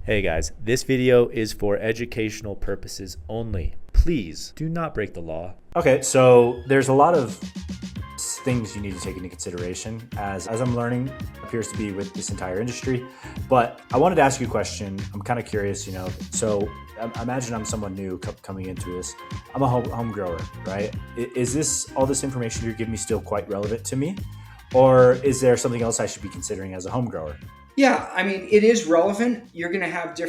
Hey guys, this video is for educational purposes only. Please do not break the law. Okay, so there's a lot of things you need to take into consideration as I'm learning, appears to be with this entire industry. But I wanted to ask you a question. I'm kind of curious, so imagine I'm someone new coming into this. I'm a home grower, right? Is this all this information you're giving me still quite relevant to me? Or is there something else I should be considering as a home grower? Yeah, I mean, it is relevant. You're going to have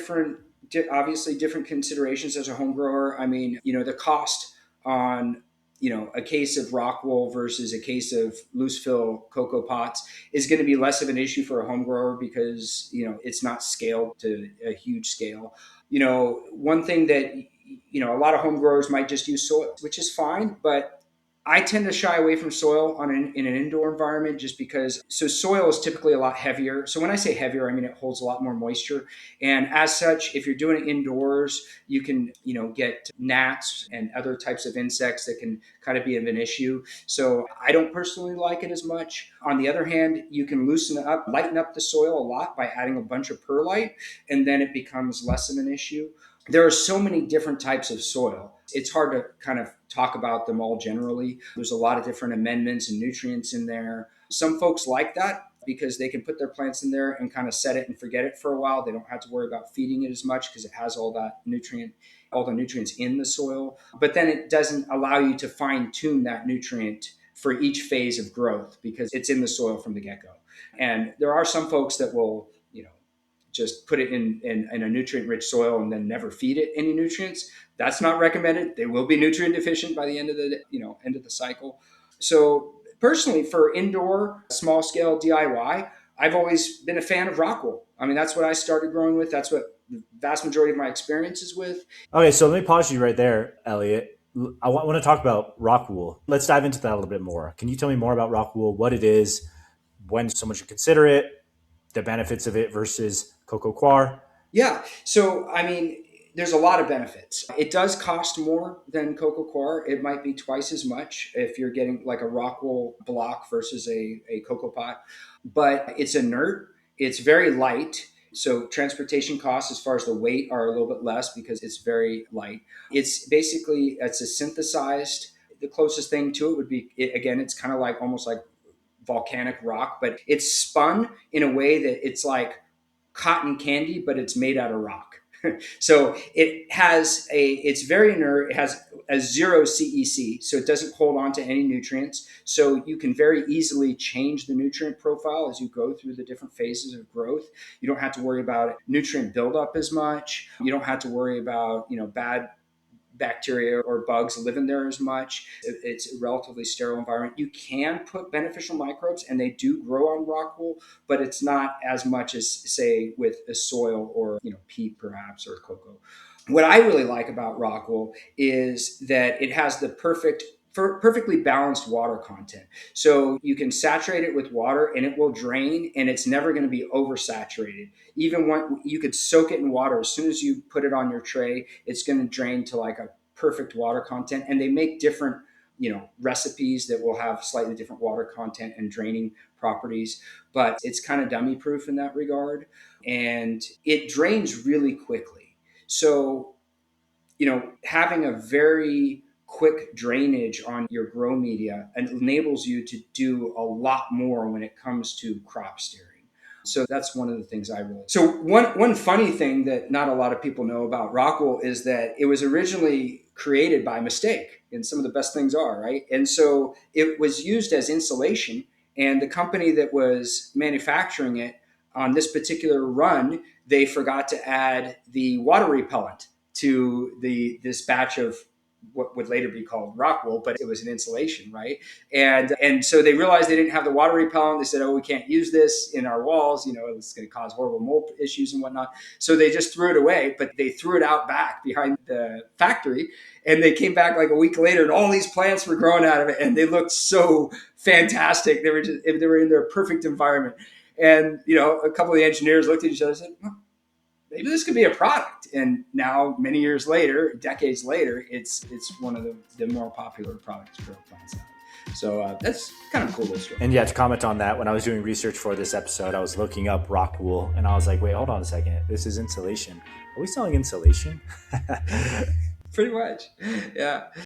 obviously different considerations as a home grower. I mean, the cost on, a case of Rockwool versus a case of loose fill cocoa pots is going to be less of an issue for a home grower because, it's not scaled to a huge scale. One thing that, a lot of home growers might just use soil, which is fine, but I tend to shy away from soil in an indoor environment just because soil is typically a lot heavier. So when I say heavier, I mean it holds a lot more moisture. And as such, if you're doing it indoors, you can, get gnats and other types of insects that can kind of be an issue. So I don't personally like it as much. On the other hand, you can lighten up the soil a lot by adding a bunch of perlite, and then it becomes less of an issue. There are so many different types of soil. It's hard to kind of talk about them all generally. There's a lot of different amendments and nutrients in there. Some folks like that because they can put their plants in there and kind of set it and forget it for a while. They don't have to worry about feeding it as much because it has all the nutrients in the soil. But then it doesn't allow you to fine tune that nutrient for each phase of growth because it's in the soil from the get-go. And there are some folks that will, just put it in a nutrient-rich soil and then never feed it any nutrients. That's not recommended. They will be nutrient deficient by the end of the cycle. So personally, for indoor, small-scale DIY, I've always been a fan of Rockwool. I mean, that's what I started growing with. That's what the vast majority of my experience is with. Okay, so let me pause you right there, Elliot. I want to talk about Rockwool. Let's dive into that a little bit more. Can you tell me more about Rockwool, what it is, when someone should consider it, the benefits of it versus coco coir? Yeah. So, I mean, there's a lot of benefits. It does cost more than coco coir. It might be twice as much if you're getting like a Rockwool block versus a cocoa pot, but it's inert. It's very light. So transportation costs as far as the weight are a little bit less because it's very light. It's a synthesized. The closest thing to it would be, again, it's kind of like almost like volcanic rock, but it's spun in a way that it's like cotton candy, but it's made out of rock. So it's very inert. It has a 0 CEC, so it doesn't hold on to any nutrients. So you can very easily change the nutrient profile as you go through the different phases of growth. You don't have to worry about nutrient buildup as much. You don't have to worry about, bad bacteria or bugs live in there as much. It's a relatively sterile environment. You can put beneficial microbes, and they do grow on Rockwool, but it's not as much as, say, with a soil or peat perhaps or cocoa. What I really like about Rockwool is that it has the perfectly balanced water content. So you can saturate it with water and it will drain, and it's never going to be oversaturated. Even when you could soak it in water, as soon as you put it on your tray, it's going to drain to like a perfect water content. And they make different, recipes that will have slightly different water content and draining properties, but it's kind of dummy proof in that regard. And it drains really quickly. So, having a very quick drainage on your grow media enables you to do a lot more when it comes to crop steering. So that's one of the things I really. So one funny thing that not a lot of people know about Rockwool is that it was originally created by mistake, and some of the best things are, right? And so it was used as insulation, and the company that was manufacturing it on this particular run, they forgot to add the water repellent to this batch of what would later be called Rockwool, but it was an insulation, right? And so they realized they didn't have the water repellent. They said, "Oh, we can't use this in our walls. It's going to cause horrible mold issues and whatnot." So they just threw it away. But they threw it out back behind the factory, and they came back like a week later, and all these plants were growing out of it, and they looked so fantastic. They were in their perfect environment. And a couple of the engineers looked at each other and said, "Well, maybe this could be a product." And now, many years later, decades later, it's one of the more popular products grow plants have. So that's kind of a cool little story. And yeah, to comment on that, when I was doing research for this episode, I was looking up Rockwool, and I was like, wait, hold on a second. This is insulation. Are we selling insulation? Pretty much. Yeah.